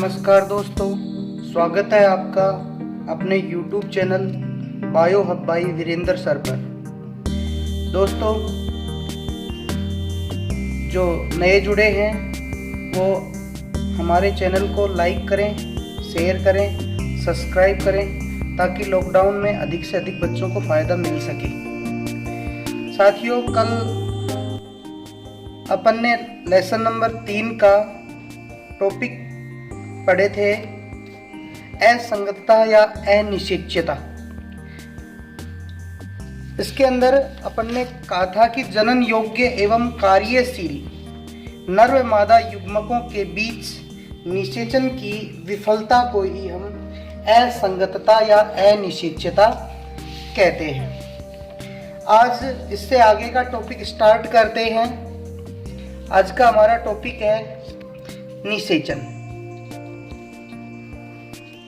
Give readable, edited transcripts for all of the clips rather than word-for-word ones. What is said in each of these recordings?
नमस्कार दोस्तों, स्वागत है आपका अपने YouTube channel Bio Hub by Virendra sir पर। दोस्तों, जो नए जुड़े हैं वो हमारे चैनल को लाइक करें, शेयर करें, सब्सक्राइब करें ताकि लॉकडाउन में अधिक से अधिक बच्चों को फ़ायदा मिल सके। साथियों, कल अपन ने लेसन नंबर 3 का टॉपिक पढ़े थे, असंगतता या अनिश्चितता। इसके अंदर अपन ने कहा था कि जनन योग्य एवं कार्यशील नर व मादा युग्मकों के बीच निषेचन की विफलता को ही हम असंगतता या अनिश्चितता कहते हैं। आज इससे आगे का टॉपिक स्टार्ट करते हैं। आज का हमारा टॉपिक है निषेचन।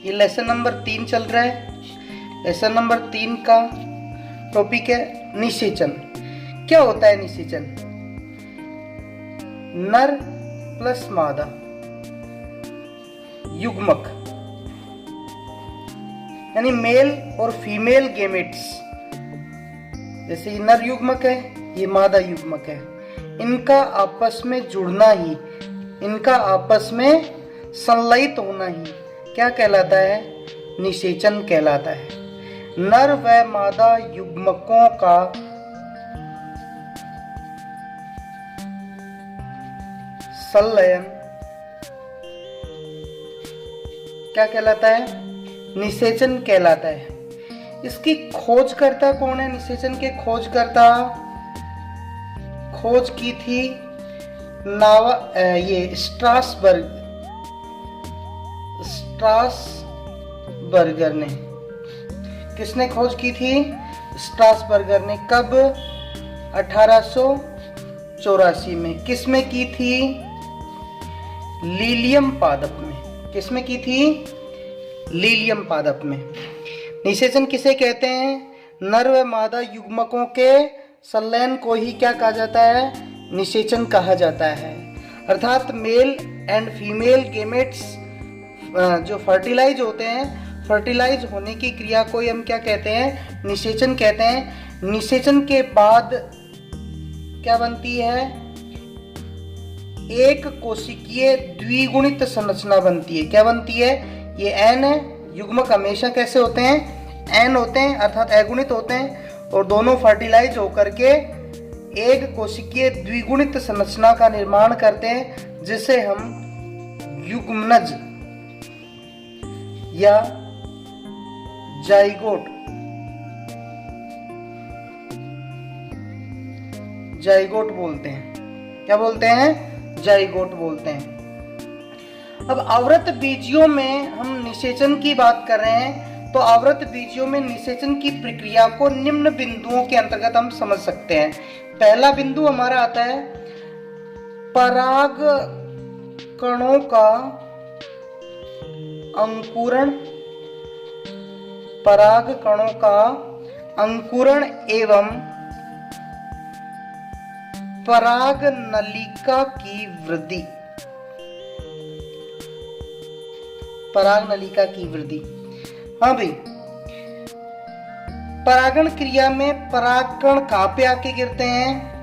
ये लेसन नंबर 3 चल रहा है। लेसन नंबर 3 का टॉपिक है निषेचन। क्या होता है निषेचन? नर प्लस मादा युग्मक यानी मेल और फीमेल गेमेट्स, जैसे ये नर युग्मक है, ये मादा युग्मक है, इनका आपस में जुड़ना ही, इनका आपस में संलयित होना ही क्या कहलाता है? निषेचन कहलाता है। नर व मादा युग्मकों का संलयन क्या कहलाता है? निषेचन कहलाता है। इसकी खोजकर्ता कौन है? निषेचन के खोजकर्ता खोज की थी ये स्ट्रासबर्गर ने। किसने खोज की थी? स्ट्रासबर्गर ने। कब? 1884 में। किसमें की थी? लीलियम पादप में। किसमें की थी? लीलियम पादप में। निषेचन किसे कहते हैं? नर व मादा युग्मकों के संलयन को ही क्या कहा जाता है? निषेचन कहा जाता है। अर्थात मेल एंड फीमेल गेमेट्स जो फर्टिलाइज होते हैं, फर्टिलाइज होने की क्रिया को हम क्या कहते हैं? निषेचन कहते हैं। निषेचन के बाद क्या बनती है? एक कोशिकीय द्विगुणित संरचना बनती है। क्या बनती है? ये एन है। युग्मक हमेशा कैसे होते हैं? एन होते हैं, अर्थात अगुणित होते हैं, और दोनों फर्टिलाइज होकर के एक कोशिकीय द्विगुणित संरचना का निर्माण करते हैं, जिसे हम युग्मनज या जाइगोट बोलते हैं। क्या बोलते हैं? जाइगोट बोलते हैं। अब आवृत बीजियों में हम निषेचन की बात कर रहे हैं, तो आवृत बीजियों में निषेचन की प्रक्रिया को निम्न बिंदुओं के अंतर्गत हम समझ सकते हैं। पहला बिंदु हमारा आता है पराग कणों का अंकुरण। पराग कणों का अंकुरण एवं पराग नलिका की वृद्धि। पराग नलिका की वृद्धि। हाँ भाई, परागण क्रिया में परागकण कहां पे आके गिरते हैं?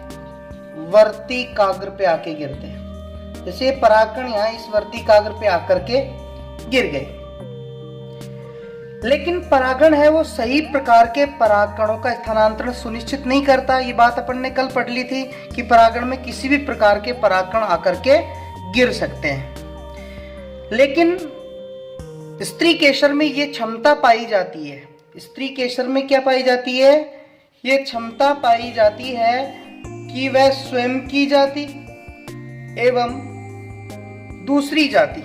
वर्तिकाग्र पे आके गिरते हैं। जैसे परागकण यहां इस वर्तिकाग्र पे आकर के गिर गए। लेकिन परागण है वो सही प्रकार के परागकणों का स्थानांतरण सुनिश्चित नहीं करता। ये बात अपन ने कल पढ़ ली थी कि परागण में किसी भी प्रकार के परागकण आकर के गिर सकते हैं। लेकिन स्त्री केसर में ये क्षमता पाई जाती है। स्त्री केसर में क्या पाई जाती है? ये क्षमता पाई जाती है कि वह स्वयं की जाति एवं दूसरी जाति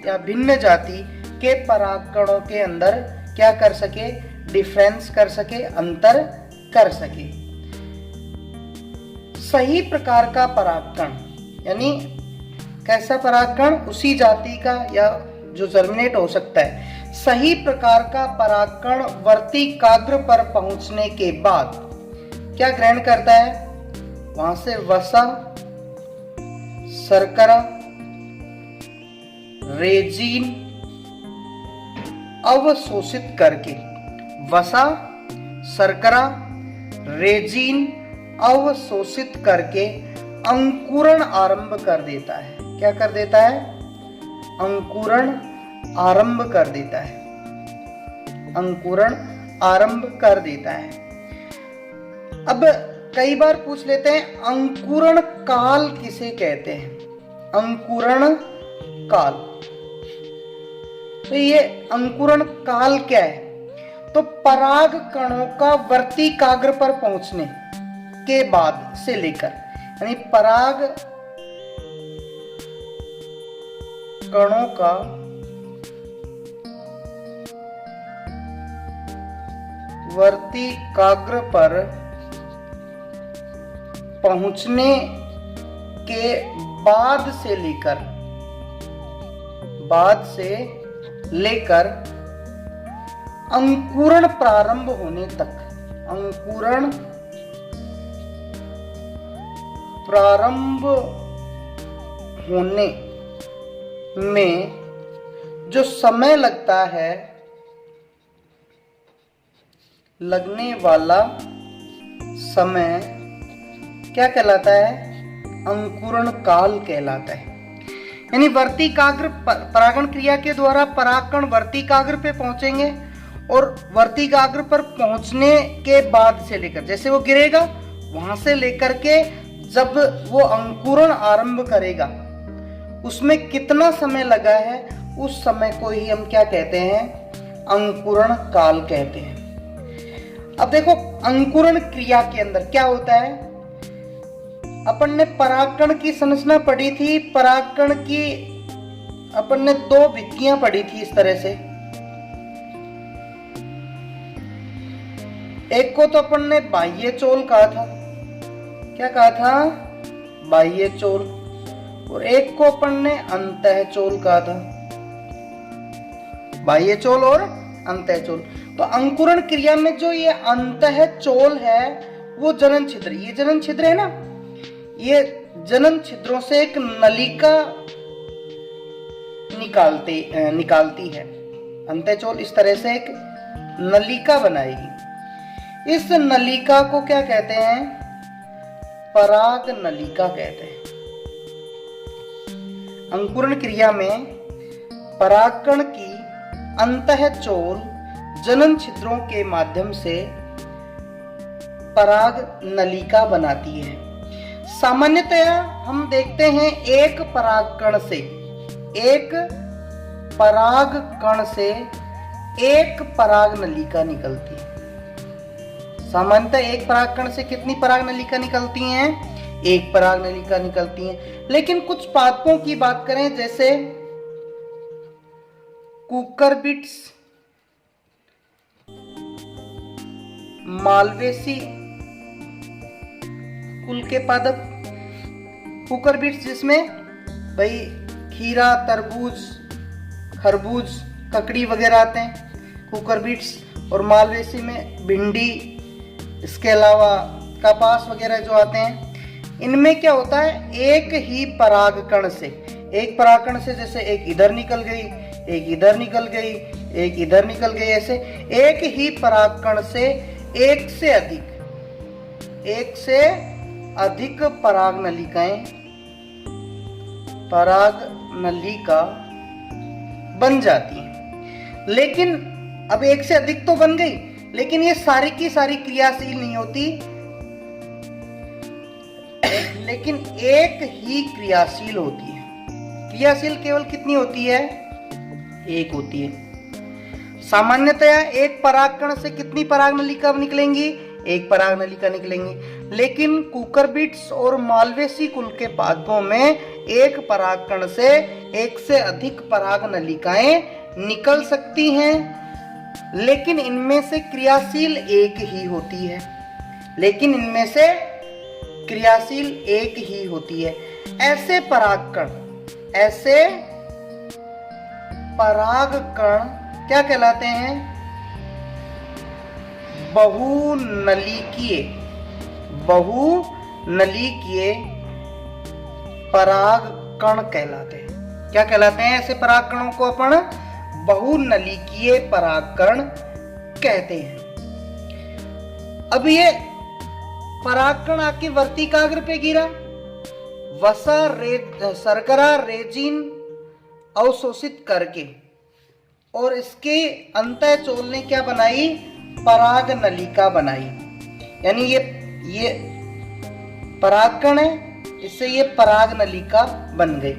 या भिन्न जाति के परागकणों के अंदर क्या कर सके? डिफरेंस कर सके, अंतर कर सके। सही प्रकार का परागकण यानी कैसा परागकण? उसी जाति का या जो जर्मिनेट हो सकता है। सही प्रकार का परागकण वर्तिकाग्र पर पहुंचने के बाद क्या ग्रहण करता है? वहां से वसा, शर्करा, रेजिन अवशोषित करके, वसा शर्करा रेजिन अवशोषित करके अंकुरण आरंभ कर देता है। क्या कर देता है? अंकुरण आरंभ कर देता है। अंकुरण आरंभ कर देता है। अब कई बार पूछ लेते हैं अंकुरण काल किसे कहते हैं? अंकुरण काल। तो ये अंकुरण काल क्या है? तो पराग कणों का वर्तिकाग्र पर पहुंचने के बाद से लेकर, यानी पराग कणों का वर्तिकाग्र पर पहुंचने के बाद से लेकर अंकुरण प्रारंभ होने तक, अंकुरण प्रारंभ होने में जो समय लगता है, लगने वाला समय क्या कहलाता है? अंकुरण काल कहलाता है। यानी वर्तिकाग्र, परागण क्रिया के द्वारा परागकण वर्तिकाग्र पे पहुंचेंगे और वर्तिकाग्र पर पहुंचने के बाद से लेकर, जैसे वो गिरेगा वहां से लेकर के जब वो अंकुरण आरंभ करेगा, उसमें कितना समय लगा है, उस समय को ही हम क्या कहते हैं? अंकुरण काल कहते हैं। अब देखो अंकुरण क्रिया के अंदर क्या होता है? अपन ने परागकण की संरचना पढ़ी थी। परागकण की अपन ने दो भित्तियां पढ़ी थी इस तरह से। एक को तो अपन ने बाह्य चोल कहा था। क्या कहा था? बाह्य चोल। और एक को अपन ने अंतः चोल कहा था। बाह्य चोल और अंतः चोल। तो अंकुरण क्रिया में जो ये अंतः चोल है वो जनन छिद्र, ये जनन छिद्र है ना, ये जनन छिद्रों से एक नलिका निकालती है। अंतः चोल इस तरह से एक नलिका बनाएगी। इस नलिका को क्या कहते हैं? पराग नलिका कहते हैं। अंकुरण क्रिया में परागकण की अंतः चोल जनन छिद्रों के माध्यम से पराग नलिका बनाती है। सामान्यतया हम देखते हैं एक परागकण से एक पराग नलिका निकलती है। सामान्यतः एक परागकण से कितनी पराग नलिका निकलती हैं? एक पराग नलिका निकलती हैं। लेकिन कुछ पादपों की बात करें, जैसे कुकुरबिट्स, मालवेसी कुल के पादप, कुकुरबिट्स जिसमें भाई खीरा, तरबूज, खरबूज, ककड़ी वगैरह आते हैं, कुकुरबिट्स। और मालवेसी में भिंडी, इसके अलावा कपास वगैरह जो आते हैं। इनमें क्या होता है? एक ही परागकण से, एक परागकण से जैसे एक इधर निकल गई, एक इधर निकल गई, एक इधर निकल गई, ऐसे एक ही परागकण से एक से अधिक पराग नलिका बन जाती है। लेकिन अब एक से अधिक तो बन गई, लेकिन ये सारी की सारी क्रियाशील नहीं होती, लेकिन एक ही क्रियाशील होती है। क्रियाशील केवल कितनी होती है? एक होती है। सामान्यतया एक परागकण से कितनी पराग नलिका निकलेंगी? एक पराग नलिका निकलेंगी। लेकिन कुकुरबिट्स और मालवेसी कुल के पादपों में एक परागकण से एक से अधिक पराग नलिकाएं निकल सकती हैं, लेकिन इनमें से क्रियाशील एक ही होती है। ऐसे परागकण क्या कहलाते हैं? बहुनलिकीय परागकण कहलाते हैं। क्या कहलाते हैं ऐसे परागकणों को? अपन बहुनलिकीय परागकण कहते हैं। अब ये परागकण आके वर्तिकाग्र पे गिरा, वसा शर्करा रेजिन अवशोषित करके, और इसके अंतःचोल ने क्या बनाई? पराग नलिका बनाई। यानी ये परागकण है, इससे ये पराग नलिका बन गई।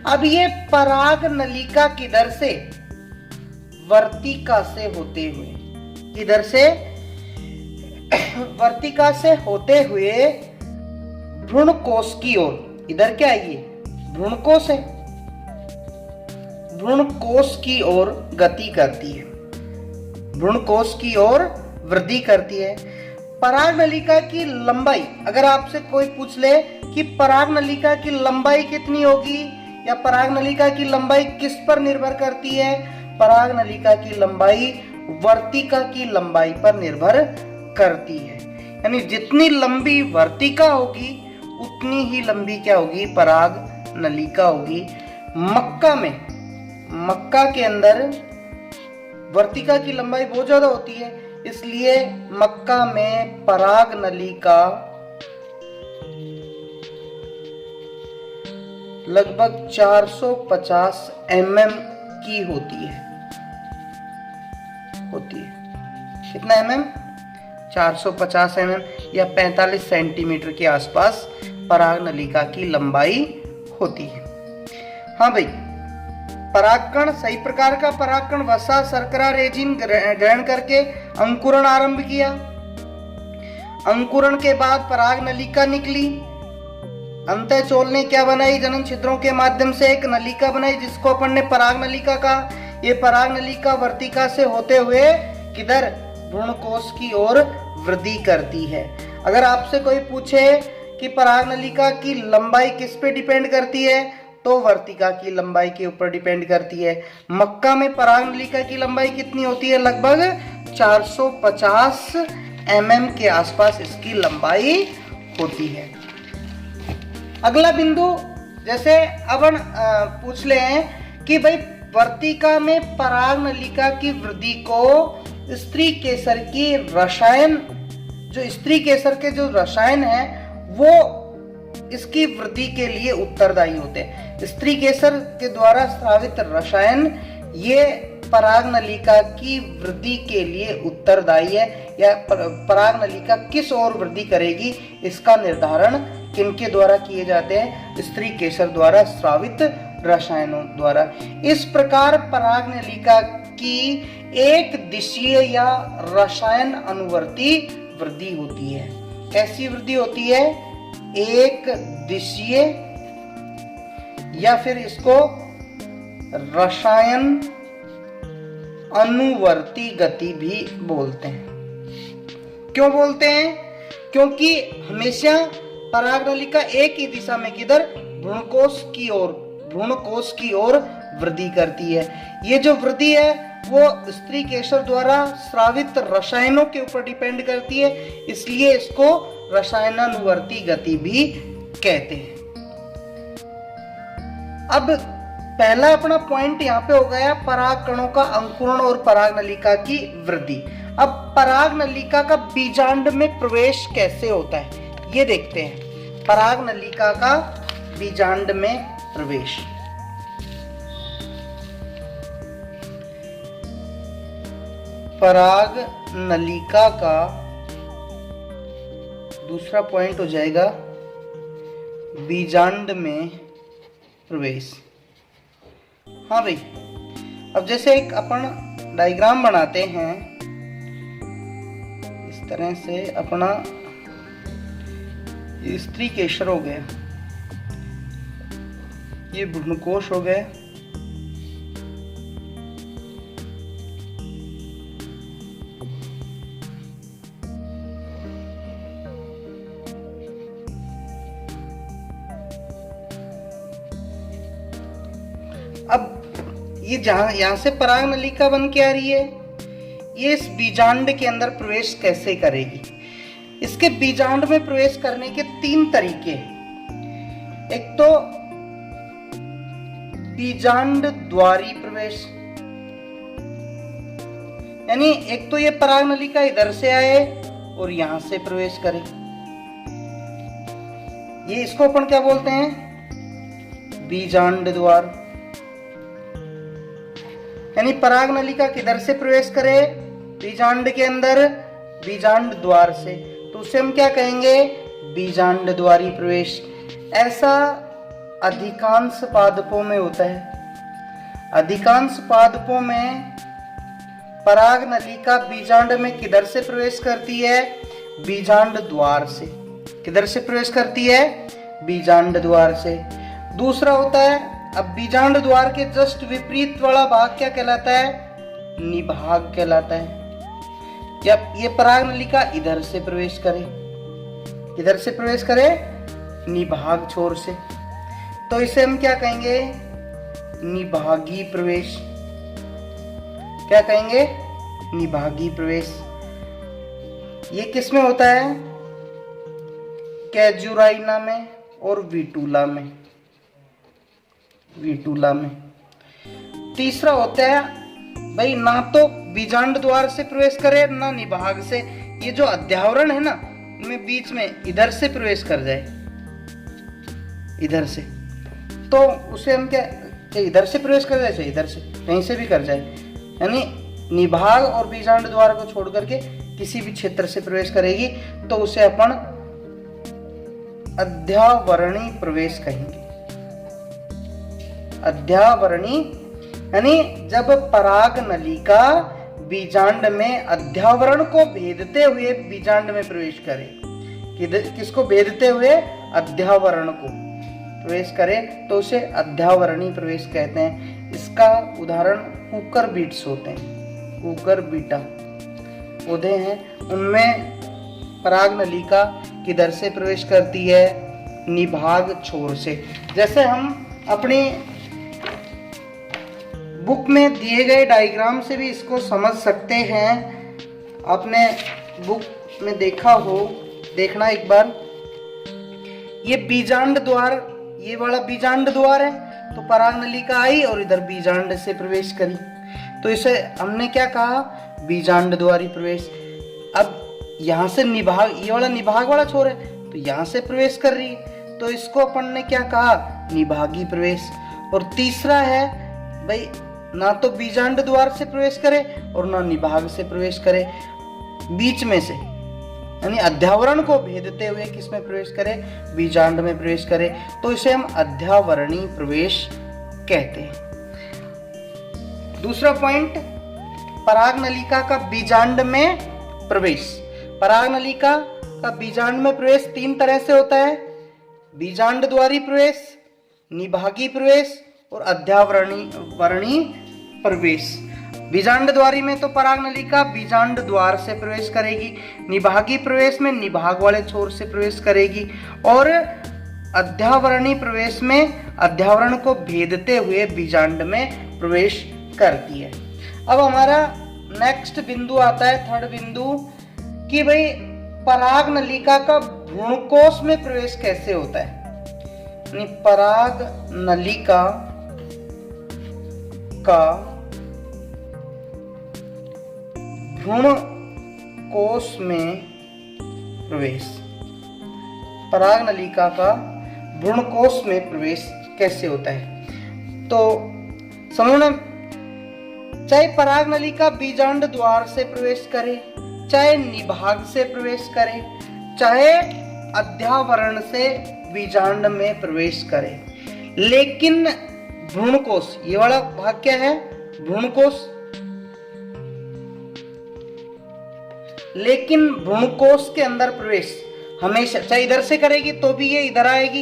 अब ये पराग नलिका किधर से? वर्तिका से होते हुए, किधर से? वर्तिका से होते हुए भ्रूणकोश की ओर, इधर क्या है? ये भ्रूणकोश है, भ्रूणकोश की ओर गति करती है, भ्रूणकोश की ओर वृद्धि करती है। पराग नलिका की लंबाई, अगर आपसे कोई पूछ ले कि पराग नलिका की लंबाई कितनी होगी या पराग नलिका की लंबाई किस पर निर्भर करती है? पराग नलिका की लंबाई वर्तिका की लंबाई पर निर्भर करती है। यानी जितनी लंबी वर्तिका होगी उतनी ही लंबी क्या होगी? पराग नलिका होगी। मक्का के अंदर वर्तिका की लंबाई बहुत ज्यादा होती है, इसलिए मक्का में पराग नलिका लगभग 450 mm की होती है। कितना mm? 450 mm या 45 सेंटीमीटर के आसपास पराग नलिका की लंबाई होती है। हाँ भाई, परागकण सही प्रकार का परागकण वसा शर्करा रेजिन ग्रहण करके अंकुरण आरंभ किया। अंकुरण के बाद पराग नलिका निकली। अंतःचोल ने क्या बनाई? जनन छिद्रों के माध्यम से एक नलिका बनाई जिसको अपन ने पराग नलिका कहा। ये पराग नलिका वर्तिका से होते हुए किधर? भ्रूणकोश की ओर वृद्धि करती है। अगर आपसे कोई पूछे कि पराग नलिका की लंबाई किस पे डिपेंड करती है, तो वर्तिका की लंबाई के ऊपर डिपेंड करती है। मक्का में पराग नलिका की लंबाई कितनी होती है? लगभग 450 mm के आसपास इसकी लंबाई होती है। अगला बिंदु, जैसे अपन पूछ ले हैं कि भाई वर्तिका में पराग नलिका की वृद्धि को स्त्री केसर की रसायन, जो स्त्री केसर के जो रसायन है वो इसकी वृद्धि के लिए उत्तरदायी होते हैं। स्त्री केसर के द्वारा स्रावित रसायन ये पराग नलिका की वृद्धि के लिए उत्तरदायी है, या पराग नलिका किस ओर वृद्धि करेगी इसका निर्धारण किनके द्वारा किए जाते हैं? स्त्री केसर द्वारा स्रावित रसायनों द्वारा। इस प्रकार पराग नलिका की एक दिशीय या रसायन अनुवर्ती वृद्धि होती है। कैसी वृद्धि होती है? एक दिशीय, या फिर इसको रसायन अनुवर्ती गति भी बोलते हैं। क्यों बोलते हैं? क्योंकि हमेशा पराग नलिका एक ही दिशा में, किधर? भ्रूणकोश की ओर वृद्धि करती है। ये जो वृद्धि है वो स्त्री केसर द्वारा स्रावित रसायनों के ऊपर डिपेंड करती है, इसलिए इसको रसायनानुवर्ती गति भी कहते हैं। अब पहला अपना पॉइंट यहाँ पे हो गया पराग कणों का अंकुरण और पराग नलिका की वृद्धि। अब पराग नलिका का बीजांड में प्रवेश कैसे होता है ये देखते हैं। पराग नलिका का बीजांड में प्रवेश, पराग नलिका का दूसरा पॉइंट हो जाएगा बीजांड में प्रवेश। हाँ भाई, अब जैसे एक अपन डायग्राम बनाते हैं, इस तरह से अपना स्त्री केसर हो गया, ये भ्रूणकोश हो गया, अब ये जहां यहां से पराग नलिका बन के आ रही है, ये इस बीजांड के अंदर प्रवेश कैसे करेगी? इसके बीजांड में प्रवेश करने के तीन तरीके। एक तो बीजांड द्वारी प्रवेश, यानी एक तो ये पराग नलिका इधर से आए और यहां से प्रवेश करे, ये इसको अपन क्या बोलते हैं, बीजांड द्वार। यानी पराग नलिका किधर से प्रवेश करे, बीजांड के अंदर, बीजांड द्वार से, तो उसे हम क्या कहेंगे, बीजांड द्वारी प्रवेश। ऐसा अधिकांश पादपों में होता है। अधिकांश पादपों में पराग नलिका बीजांड में किधर से प्रवेश करती है, बीजांड द्वार से। किधर से प्रवेश करती है, बीजांड द्वार से। दूसरा होता है, अब बीजांड द्वार के जस्ट विपरीत वाला भाग क्या कहलाता है, निभाग कहलाता है। जब ये पराग नलिका इधर से प्रवेश करे, इधर से प्रवेश करे, निभाग छोर से, तो इसे हम क्या कहेंगे, निभागी प्रवेश। क्या कहेंगे, निभागी प्रवेश। ये किस में होता है, कैजुराइना में और वीटूला में, वीटूला में। तीसरा होता है भाई, ना तो बीजांड द्वार से प्रवेश करे ना निभाग से, ये जो अध्यावरण है ना इनमें बीच में इधर से प्रवेश कर जाए, इधर से, तो उसे हम क्या, इधर से प्रवेश कर जाए, इधर से कहीं से भी कर जाए, यानी निभाग और बीजांड द्वार को छोड़ करके किसी भी क्षेत्र से प्रवेश करेगी, तो उसे अपन अध्यावरणी प्रवेश कहेंगे। अध्यावरणी यानी जब पराग नलिका बीजांड में अध्यावरण को भेदते हुए बीजांड में प्रवेश करे, किसको भेदते हुए, अध्यावरण को प्रवेश करे, तो उसे अध्यावरणी प्रवेश कहते हैं। इसका उदाहरण कुकर बीट्स होते हैं, कुकर बीटा पौधे हैं, उनमें पराग नलिका किधर से प्रवेश करती है, निभाग छोर से। जैसे हम अपनी बुक में दिए गए डायग्राम से भी इसको समझ सकते हैं। आपने बुक में देखा हो, देखना एक बार, ये बीजांड द्वार, ये वाला बीजांड द्वार है, तो पराग नलिका आई और इधर बीजांड से प्रवेश करी, तो इसे हमने क्या कहा, बीजांड द्वारी प्रवेश। अब यहाँ से निभाग, ये वाला निभाग वाला छोर है, तो यहाँ से प्रवेश कर रही है, तो इसको अपन ने क्या कहा, निभागी प्रवेश। और तीसरा है भाई, ना तो बीजांड द्वार से प्रवेश करे और ना निभाग से प्रवेश करे, बीच में से, यानी अध्यावरण को भेदते हुए किसमें प्रवेश करे, बीजांड में प्रवेश करे, तो इसे हम अध्यावरणी प्रवेश कहते हैं। दूसरा पॉइंट, पराग नलिका का बीजांड में प्रवेश। पराग नलिका का बीजांड में प्रवेश तीन तरह से होता है, बीजांड द्वारी प्रवेश, निभागी प्रवेश और अध्यावरणी प्रवेश। बीजांड द्वारी में तो पराग नलिका बीजांड द्वार से प्रवेश करेगी, निभागी प्रवेश में निभाग वाले छोर से प्रवेश करेगी, और अध्यावरणी प्रवेश में अध्यावरण को भेदते हुए बीजांड में प्रवेश करती है। अब हमारा नेक्स्ट बिंदु आता है, थर्ड बिंदु, कि भाई पराग नलिका का भ्रूणकोश में प्रवेश कैसे होता है। पराग नलिका का भ्रूणकोश में प्रवेश, पराग नलिका का भ्रूणकोश में प्रवेश कैसे होता है। तो समझना, चाहे पराग नलिका बीजांड द्वार से प्रवेश करे, चाहे निभाग से प्रवेश करे, चाहे अध्यावरण से बीजांड में प्रवेश करे, लेकिन भ्रूणकोश, ये वाला भाग क्या है, भ्रूणकोश, लेकिन भ्रूणकोश के अंदर प्रवेश हमेशा, चाहे इधर से करेगी तो भी ये इधर आएगी,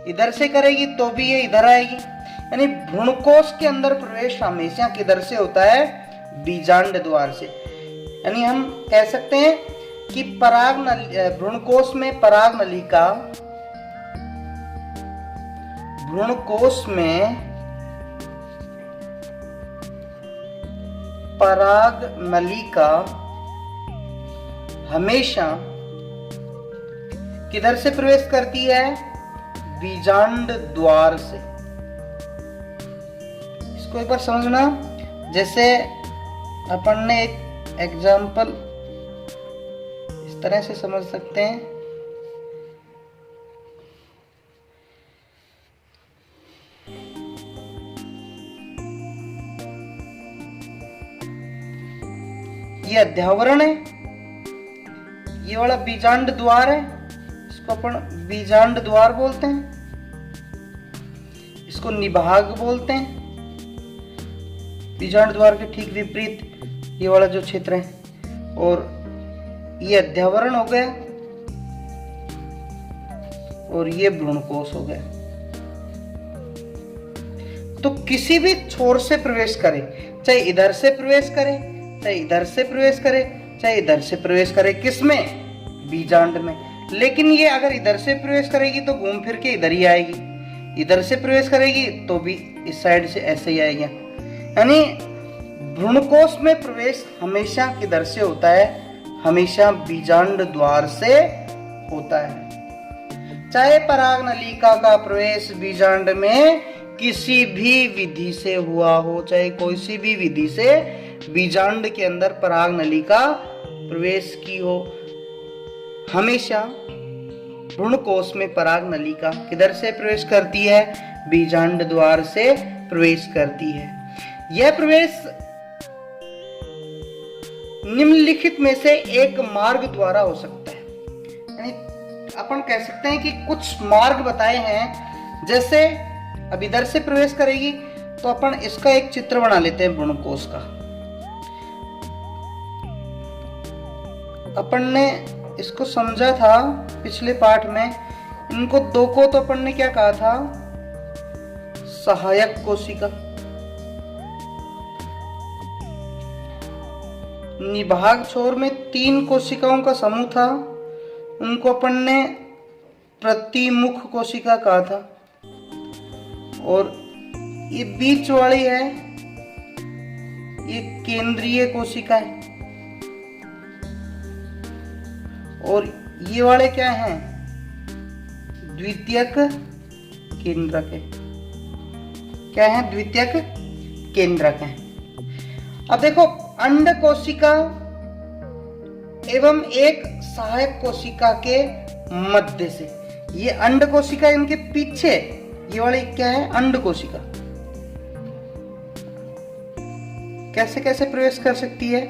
इधर से करेगी तो भी ये इधर आएगी, यानी भ्रूणकोश के अंदर प्रवेश हमेशा किधर से होता है, बीजांड द्वार से। यानी हम कह सकते हैं कि भ्रूणकोश में पराग नलिका, भ्रूणकोश में पराग नलिका हमेशा किधर से प्रवेश करती है, बीजांड द्वार से। इसको एक बार समझना। जैसे अपन ने एक एग्जाम्पल इस तरह से समझ सकते हैं। ये अध्यावरण है, ये वाला बीजांड द्वार है, इसको अपन बीजांड द्वार बोलते हैं, इसको निभाग बोलते हैं। बीजांड द्वार के ठीक विपरीत ये वाला जो क्षेत्र है, और ये अध्यावरण हो गया और ये भ्रूणकोश हो गया। तो किसी भी छोर से प्रवेश करे, चाहे इधर से प्रवेश करे, चाहे इधर से प्रवेश करे, चाहे इधर से प्रवेश करे, किसमें? बीजांड में। लेकिन ये अगर इधर से प्रवेश करेगी तो घूम फिर के इधर ही आएगी, इधर से प्रवेश करेगी तो भी इस साइड से ऐसे ही आएगी। यानी भ्रूणकोश में प्रवेश हमेशा किधर से होता है? हमेशा बीजांड द्वार से होता है। चाहे पराग नलिका का प्रवेश बीजांड में किसी भी विधि से हुआ हो, चाहे कोई सी भी विधि से बीजांड के अंदर पराग नलिका प्रवेश की हो, हमेशा भ्रूणकोश में पराग नलिका किधर से प्रवेश करती है? बीजांड द्वार से प्रवेश करती है। यह प्रवेश निम्नलिखित में से एक मार्ग द्वारा हो सकता है। यानी अपन कह सकते हैं कि कुछ मार्ग बताए हैं। जैसे अब इधर से प्रवेश करेगी तो अपन इसका एक चित्र बना लेते हैं भ्रूणकोश का। अपन ने इसको समझा था पिछले पाठ में। इनको दो को तो अपन ने क्या कहा था? सहायक कोशिका। निभाग छोर में 3 कोशिकाओं का समूह था, उनको अपन ने प्रतिमुख कोशिका कहा था। और ये बीच वाली है, ये केंद्रीय कोशिका है। और ये वाले क्या हैं? द्वितीयक केंद्रक है। क्या है? द्वितीयक केंद्रक है। अब देखो, अंड कोशिका एवं एक सहायक कोशिका के मध्य से, ये अंड कोशिका इनके पीछे, ये वाली क्या है? अंड कोशिका। कैसे कैसे प्रवेश कर सकती है?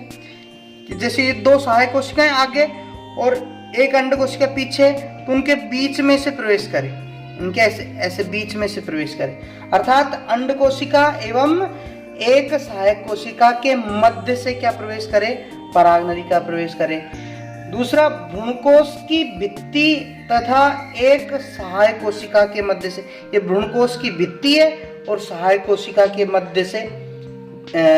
जैसे ये 2 सहायक कोशिकाएं आगे और एक अंड कोशिका पीछे, तो उनके बीच में से प्रवेश करे, इनके ऐसे ऐसे बीच में से प्रवेश करे। अर्थात अंड कोशिका एवं एक सहायक कोशिका के मध्य से क्या प्रवेश करे? पराग नलिका प्रवेश करे। दूसरा, भ्रूणकोश की भित्ति तथा एक सहायक कोशिका के मध्य से, ये भ्रूणकोश की भित्ति है और सहायक कोशिका के मध्य से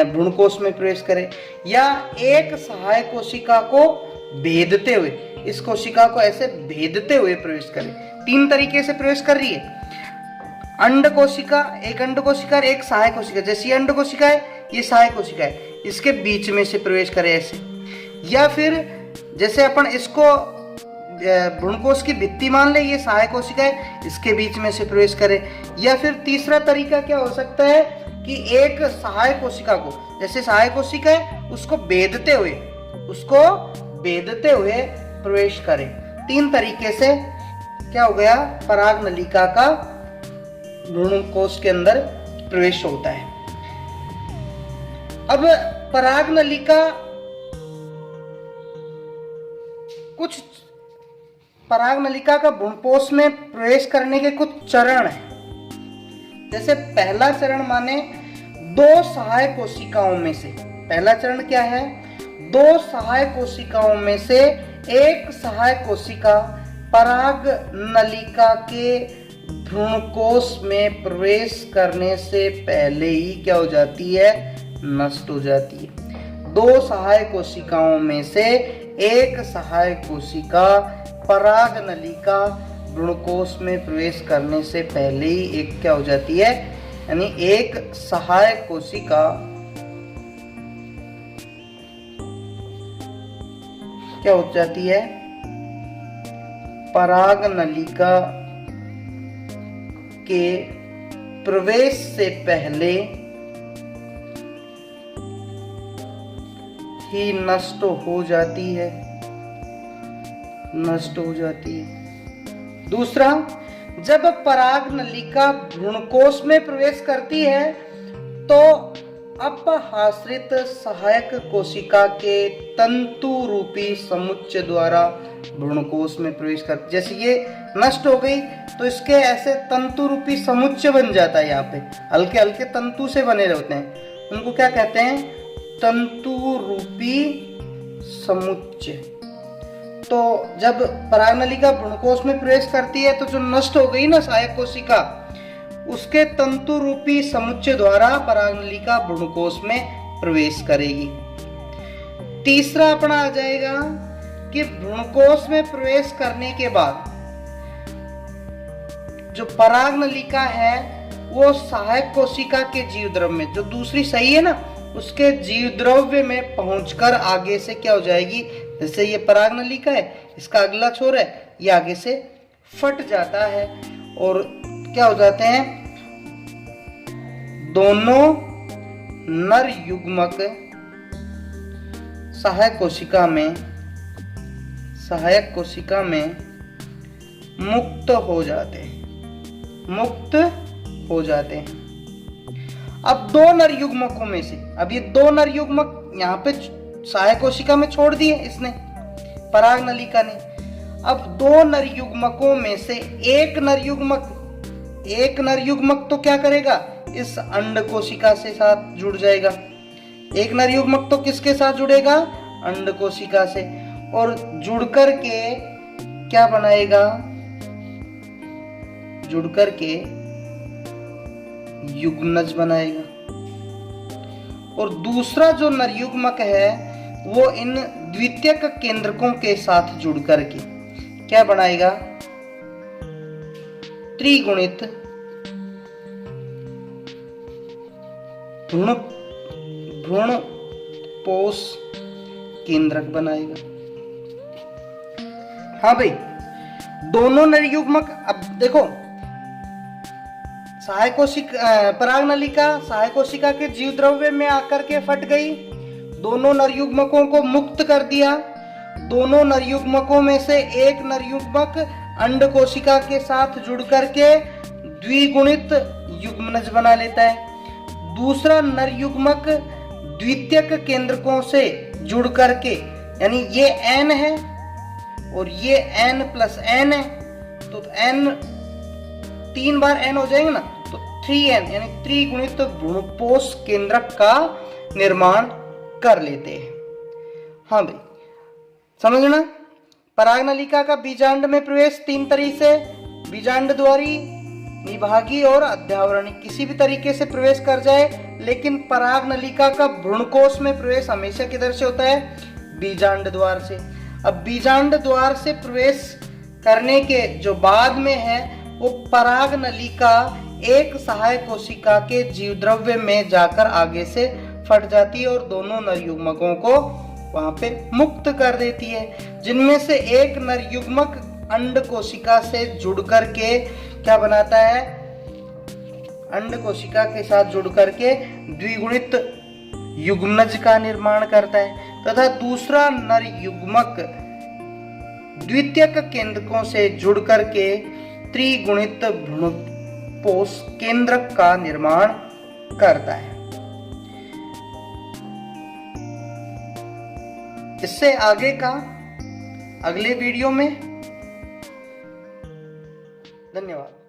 भ्रूणकोश में प्रवेश करे। या एक सहायक कोशिका को भेदते हुए, इस कोशिका को ऐसे भेदते हुए प्रवेश करे। 3 तरीके से प्रवेश कर रही है। अंड कोशिका, एक अंड कोशिका और एक सहायक कोशिका। जैसे ये अंड कोशिका है, ये सहायक कोशिका है, इसके बीच में से प्रवेश करे ऐसे। या फिर जैसे अपन इसको भ्रूणकोश की भित्ति मान ले, ये सहायक कोशिका है, इसके बीच में से प्रवेश करे। या फिर तीसरा तरीका क्या हो सकता है कि एक सहायक कोशिका को, जैसे सहायक कोशिका है, उसको भेदते हुए प्रवेश करे। 3 तरीके से क्या हो गया? पराग नलिका का भ्रूणकोश के अंदर प्रवेश होता है। अब पराग नलिका, कुछ पराग नलिका का भ्रूणकोश में प्रवेश करने के कुछ चरण हैं। जैसे पहला चरण माने 2 सहायक कोशिकाओं में से, पहला चरण क्या है? 2 सहायक कोशिकाओं में से एक सहायक कोशिका पराग नलिका के भ्रूणकोश में प्रवेश करने से पहले ही क्या हो जाती है? नष्ट हो जाती है। 2 सहायक कोशिकाओं में से एक सहायक कोशिका पराग नलिका भ्रूणकोश में प्रवेश करने से पहले ही एक क्या हो जाती है? यानी एक सहायक कोशिका क्या हो जाती है? पराग नलिका के प्रवेश से पहले ही नष्ट हो जाती है, नष्ट हो जाती है। दूसरा, जब पराग नलिका भ्रूणकोश में प्रवेश करती है तो अपहाश्रित सहायक कोशिका के तंतु रूपी समुच्चय द्वारा भ्रूणकोश में प्रवेश कर, जैसे ये नष्ट हो गई तो इसके ऐसे तंतु रूपी समुच्चय बन जाता है। यहाँ पे हल्के हल्के तंतु से बने रहते हैं, उनको क्या कहते हैं? तंतु रूपी समुच्चय। तो जब पराग नलिका भ्रूणकोश में प्रवेश करती है तो जो नष्ट हो गई ना सहायक कोशिका, उसके तंतु रूपी समुच्चय द्वारा पराग नलिका भ्रूणकोश में प्रवेश करेगी। तीसरा अपना आ जाएगा कि भ्रूणकोश में प्रवेश करने के बाद जो पराग नलिका है वो सहायक कोशिका के जीव द्रव्य में, जो दूसरी सही है ना, उसके जीव द्रव्य में पहुंचकर आगे से क्या हो जाएगी? जैसे ये पराग नलिका है, इसका अगला छोर है, ये आगे से फट जाता है और क्या हो जाते हैं? दोनों नर युग्मक सहायक कोशिका में मुक्त हो जाते हैं, मुक्त हो जाते हैं। अब दो नर युग्मकों में से, अब ये दो नर युग्मक यहाँ पे सहायक कोशिका में छोड़ दिए इसने, पराग नलिका ने। अब दो नर युग्मकों में से एक नर युग्मक तो क्या करेगा? इस अंड कोशिका से साथ जुड़ जाएगा। एक नर युग्मक तो किसके साथ जुड़ेगा? अंड कोशिका से, और जुड़कर के क्या बनाएगा? जुड़कर के युग्मनज बनाएगा। और दूसरा जो नर युग्मक है वो इन द्वितीयक केंद्रकों के साथ जुड़कर के क्या बनाएगा? त्रिगुणित भ्रूणपोष केंद्रक बनाएगा। हाँ भाई, दोनों नर युग्मक, अब देखो सहायक कोशिका, पराग नलिका सहायक कोशिका के जीव द्रव्य में आकर के फट गई, दोनों नर युग्मकों को मुक्त कर दिया। दोनों नर युग्मकों में से एक नर युग्मक अंड कोशिका के साथ जुड़ करके द्विगुणित युग्मनज बना लेता है। दूसरा नर युग्मक द्वितीयक केंद्रकों से जुड़ करके, यानी ये n है और ये n+n है, तो n 3 बार n हो जाएंगे ना, तो 3n यानी त्रिगुणित भ्रूणपोष केंद्रक का निर्माण कर लेते हैं। हाँ भाई, समझना, पराग नलिका का बीजांड में प्रवेश 3 तरीके से, बीजांड द्वारी, निभागी और अध्यावरणी, किसी भी तरीके से प्रवेश कर जाए, लेकिन पराग नलिका का भ्रूणकोश में प्रवेश हमेशा किधर से होता है? बीजांड द्वार से। अब बीजांड द्वार से प्रवेश करने के जो बाद में है वो पराग नलिका एक सहायक कोशिका के जीव द्रव्य में जाकर आगे से फट जाती है और दोनों नर युग्मकों को वहां पे मुक्त कर देती है, जिनमें से एक नर युग्मक अंड कोशिका से जुड़ करके क्या बनाता है? अंड कोशिका के साथ जुड़ करके द्विगुणित युग्मनज का निर्माण करता है, तथा दूसरा नर युग्मक द्वितीयक केंद्रकों से जुड़ करके त्रिगुणित भ्रूणपोष केंद्रक का निर्माण करता है। इससे आगे का अगले वीडियो में। धन्यवाद।